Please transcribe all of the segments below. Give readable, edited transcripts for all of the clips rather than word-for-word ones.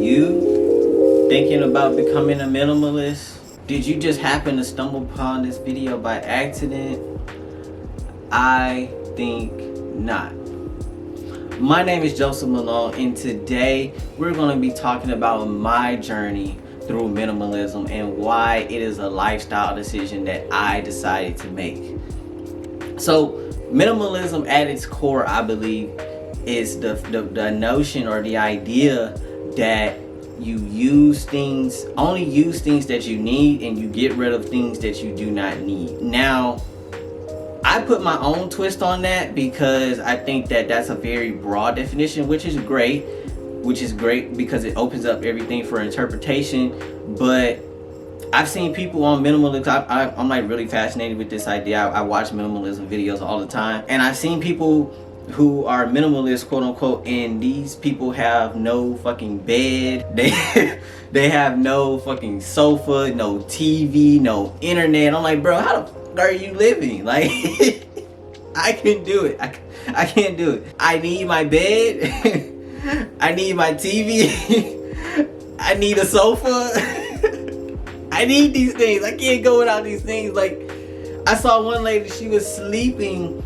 you thinking about becoming a minimalist? Did you just happen to stumble upon this video by accident? I think not. My name is Joseph Malone, and today we're going to be talking about my journey through minimalism and why it is a lifestyle decision that I decided to make. So minimalism at its core, I believe, is the notion or the idea that you only use things that you need, and you get rid of things that you do not need. Now, I put my own twist on that because I think that that's a very broad definition, which is great because it opens up everything for interpretation. But I've seen people on minimalism. I'm like really fascinated with this idea. I watch minimalism videos all the time, and I've seen people who are minimalist, quote unquote, and these people have no fucking bed. They have no fucking sofa, no TV, no internet. I'm like, bro, how the fuck are you living? Like, I can do it. I can't do it. I need my bed. I need my TV. I need a sofa. I need these things. I can't go without these things. Like, I saw one lady, she was sleeping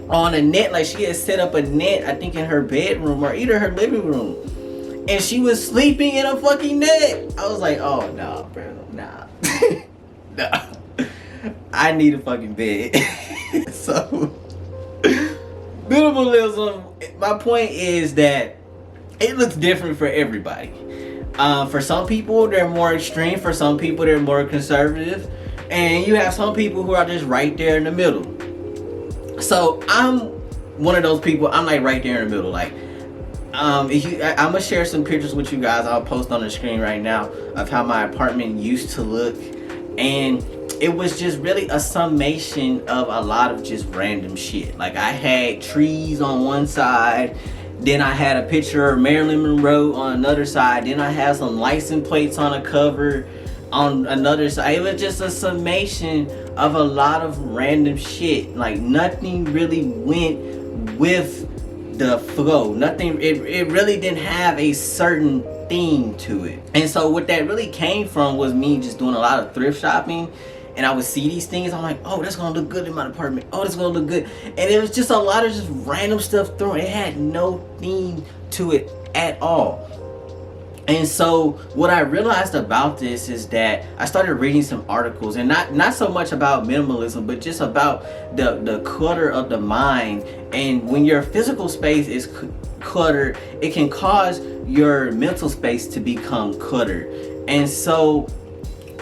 on a net. Like, she had set up a net, I think in her bedroom or either her living room, and she was sleeping in a fucking net. I was like, oh no, bro, nah. Nah, I need a fucking bed. So minimalism, my point is that it looks different for everybody. For some people they're more extreme, for some people they're more conservative, and you have some people who are just right there in the middle. So I'm one of those people. I'm like right there in the middle. Like, I'm gonna share some pictures with you guys. I'll post on the screen right now of how my apartment used to look, and it was just really a summation of a lot of just random shit. Like, I had trees on one side, then I had a picture of Marilyn Monroe on another side, then I had some license plates on a cover on another side. It was just a summation of a lot of random shit. Like, nothing really went with the flow. Nothing, it really didn't have a certain theme to it. And so what that really came from was me just doing a lot of thrift shopping, and I would see these things. I'm like, oh, that's gonna look good in my apartment. Oh, that's gonna look good. And it was just a lot of just random stuff thrown. It had no theme to it at all. And so what I realized about this is that I started reading some articles, and not so much about minimalism, but just about the clutter of the mind. And when your physical space is cluttered, it can cause your mental space to become cluttered. And so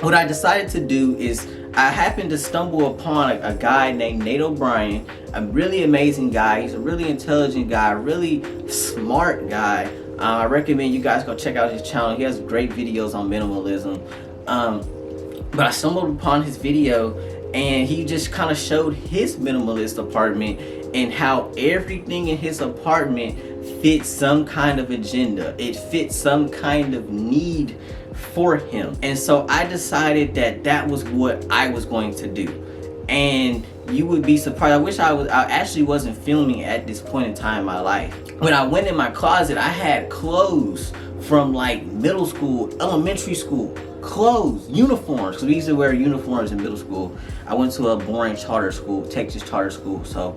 what I decided to do is, I happened to stumble upon a guy named Nate O'Brien, a really amazing guy. He's a really intelligent guy, really smart guy. I recommend you guys go check out his channel. He has great videos on minimalism. But I stumbled upon his video, and he just kind of showed his minimalist apartment and how everything in his apartment fits some kind of agenda. It fits some kind of need for him. And so I decided that that was what I was going to do. And you would be surprised. I actually wasn't filming at this point in time in my life. When I went in my closet, I had clothes from like middle school, elementary school, clothes, uniforms, because we used to wear uniforms in middle school. I went to a boring charter school, Texas charter school, so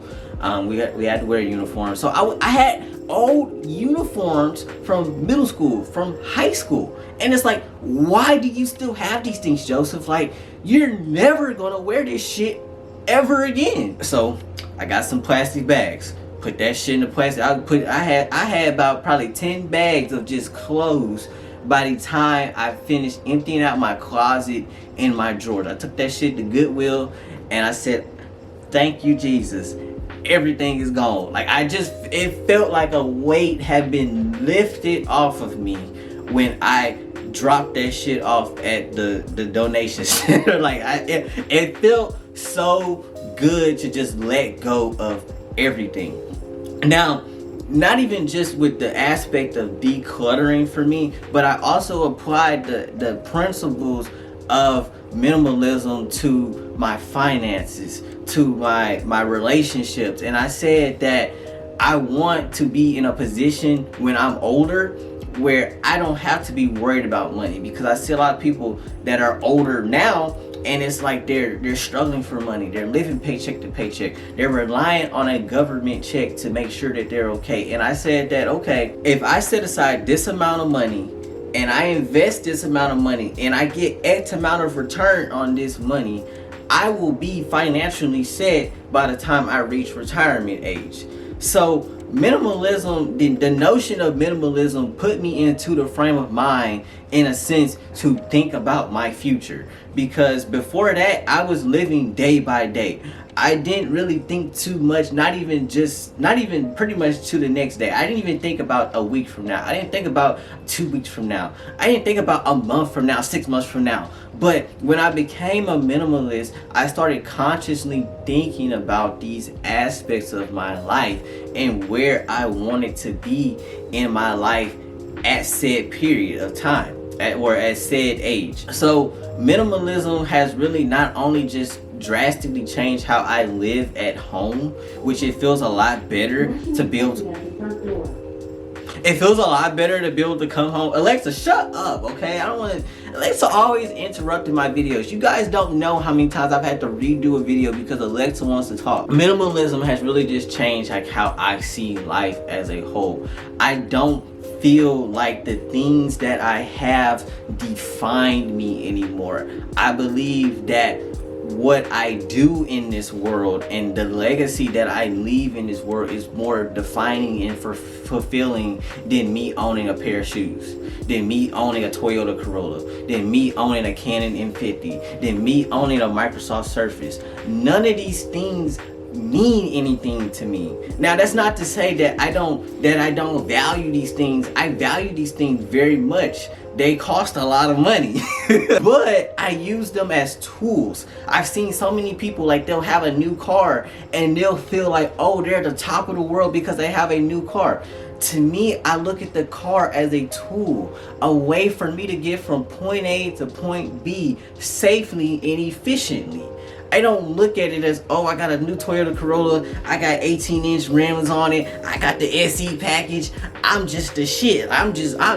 we had to wear uniforms. So I had old uniforms from middle school, from high school. And it's like, why do you still have these things, Joseph? Like, you're never gonna wear this shit ever again. So I got some plastic bags, put that shit in the plastic. I had about probably 10 bags of just clothes by the time I finished emptying out my closet and my drawers. I took that shit to Goodwill, and I said, thank you, Jesus. Everything is gone. Like, it felt like a weight had been lifted off of me when I dropped that shit off at the donation center. Like, it felt so good to just let go of everything. Now, not even just with the aspect of decluttering for me, but I also applied the principles of minimalism to my finances, to my relationships. And I said that I want to be in a position when I'm older where I don't have to be worried about money, because I see a lot of people that are older now, and it's like they're struggling for money. They're living paycheck to paycheck. They're relying on a government check to make sure that they're okay. And I said that, okay, if I set aside this amount of money and I invest this amount of money and I get X amount of return on this money, I will be financially set by the time I reach retirement age. So minimalism, the notion of minimalism put me into the frame of mind, in a sense, to think about my future. Because before that, I was living day by day. I didn't really think too much, not even pretty much to the next day. I didn't even think about a week from now. I didn't think about 2 weeks from now. I didn't think about a month from now, 6 months from now. But when I became a minimalist, I started consciously thinking about these aspects of my life and where I wanted to be in my life at said period of time, at said age. So minimalism has really not only just drastically changed how I live at home, which it feels a lot better to be able to come home. Alexa, shut up, okay? I don't want to. Alexa always interrupting my videos. You guys don't know how many times I've had to redo a video because Alexa wants to talk. Minimalism has really just changed like how I see life as a whole. I don't feel like the things that I have define me anymore. I believe that what I do in this world and the legacy that I leave in this world is more defining and fulfilling than me owning a pair of shoes, than me owning a Toyota Corolla, than me owning a Canon M50, than me owning a Microsoft Surface. None of these things mean anything to me. Now, that's not to say that I don't value these things. I value these things very much. They cost a lot of money. But I use them as tools. I've seen so many people, like, they'll have a new car and they'll feel like, oh, they're the top of the world because they have a new car. To me, I look at the car as a tool, a way for me to get from point A to point B safely and efficiently. I don't look at it as, oh, I got a new Toyota Corolla, I got 18-inch rims on it, I got the SE package, I'm just the shit,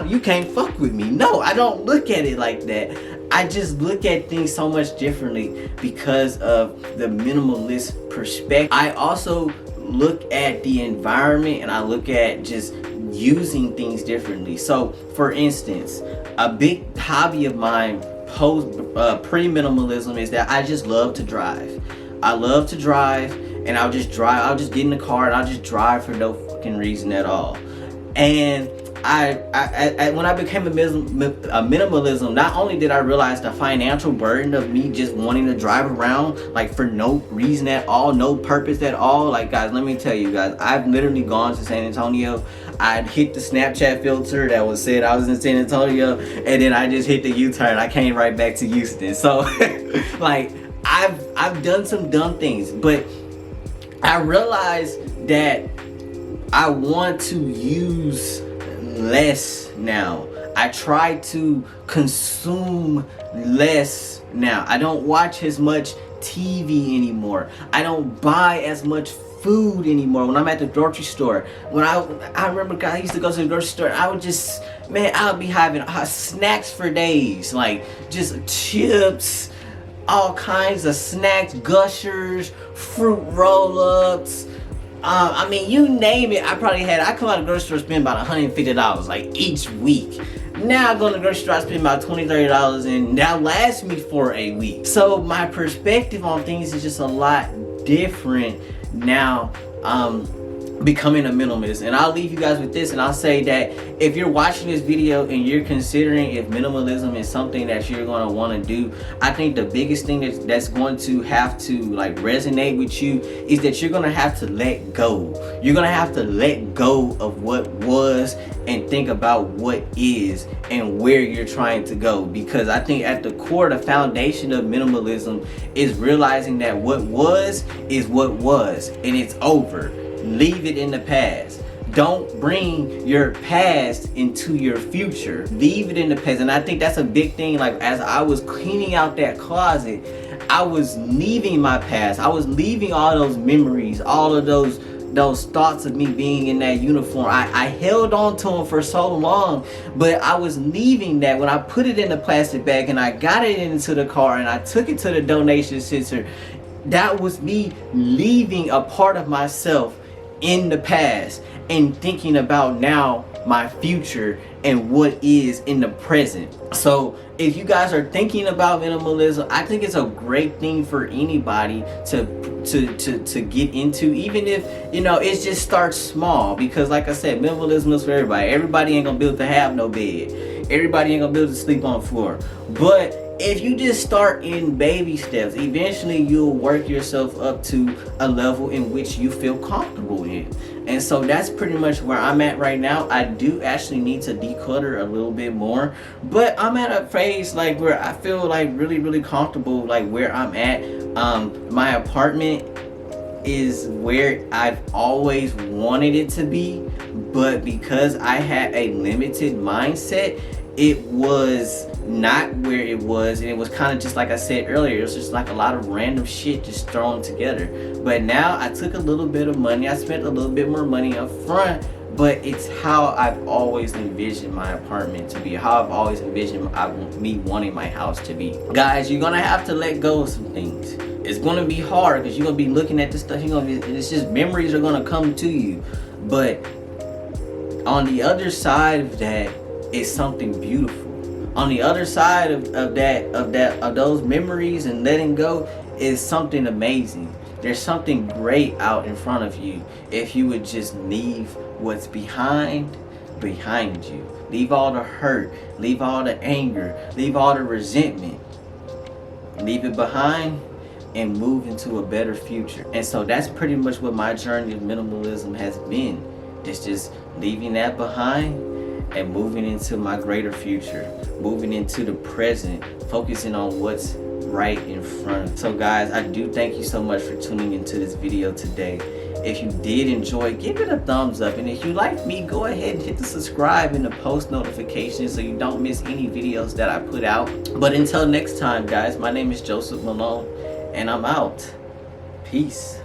you can't fuck with me. No, I don't look at it like that. I just look at things so much differently because of the minimalist perspective. I also look at the environment and I look at just using things differently. So, for instance, a big hobby of mine pre-minimalism is that I just love to drive. I love to drive, and I'll just get in the car and I'll just drive for no fucking reason at all. And I when I became a minimalism, not only did I realize the financial burden of me just wanting to drive around like for no reason at all, no purpose at all. Like, guys, let me tell you guys, I've literally gone to San Antonio. I'd hit the Snapchat filter that was said I was in San Antonio, and then I just hit the U-turn. I came right back to Houston. So like, I've done some dumb things, but I realized that I want to use less now. I try to consume less now. I don't watch as much TV anymore. I don't buy as much food anymore. When I'm at the grocery store, I remember, guys, I used to go to the grocery store, I would just, man, I would be having snacks for days, like just chips, all kinds of snacks, Gushers, fruit roll-ups. I mean, you name it. I come out of the grocery store, spend about $150 like each week. Now I go to the grocery store, I spend about $20, $30, and that lasts me for a week. So my perspective on things is just a lot different now, becoming a minimalist. And I'll leave you guys with this, and I'll say that if you're watching this video and you're considering if minimalism is something that you're going to want to do, I think the biggest thing that's going to have to like resonate with you is that you're going to have to let go. You're going to have to let go of what was and think about what is and where you're trying to go. Because I think at the core, the foundation of minimalism is realizing that what was is what was, and it's over. Leave it in the past. Don't bring your past into your future. Leave it in the past. And I think that's a big thing. Like, as I was cleaning out that closet, I was leaving my past. I was leaving all those memories, all of those those thoughts of me being in that uniform. I held on to them for so long, but I was leaving that when I put it in the plastic bag and I got it into the car and I took it to the donation center. That was me leaving a part of myself in the past and thinking about now my future and what is in the present. So if you guys are thinking about minimalism, I think it's a great thing for anybody to get into, even if it just starts small, because like I said, minimalism is for everybody. Everybody ain't gonna be able to have no bed. Everybody ain't gonna be able to sleep on the floor. But if you just start in baby steps, eventually you'll work yourself up to a level in which you feel comfortable in. And so that's pretty much where I'm at right now. I do actually need to declutter a little bit more, but I'm at a phase like where I feel like really comfortable, like where I'm at. My apartment is where I've always wanted it to be, but because I had a limited mindset, it was not where it was, and it was kind of just like I said earlier, it was just like a lot of random shit just thrown together. But now I took a little bit of money, I spent a little bit more money up front, but it's how I've always envisioned my apartment to be, how I've always envisioned me wanting my house to be. Guys, you're gonna have to let go of some things. It's gonna be hard because you're gonna be looking at this stuff, it's just memories are gonna come to you. But on the other side of that is something beautiful. On the other side of those memories and letting go is something amazing. There's something great out in front of you if you would just leave what's behind you. Leave all the hurt, leave all the anger, leave all the resentment. Leave it behind and move into a better future. And so that's pretty much what my journey of minimalism has been. It's just leaving that behind and moving into my greater future, moving into the present, focusing on what's right in front. So guys, I do thank you so much for tuning into this video today. If you did enjoy, give it a thumbs up, and if you like me, go ahead and hit the subscribe and the post notifications so you don't miss any videos that I put out. But until next time guys, my name is Joseph Malone and I'm out. Peace.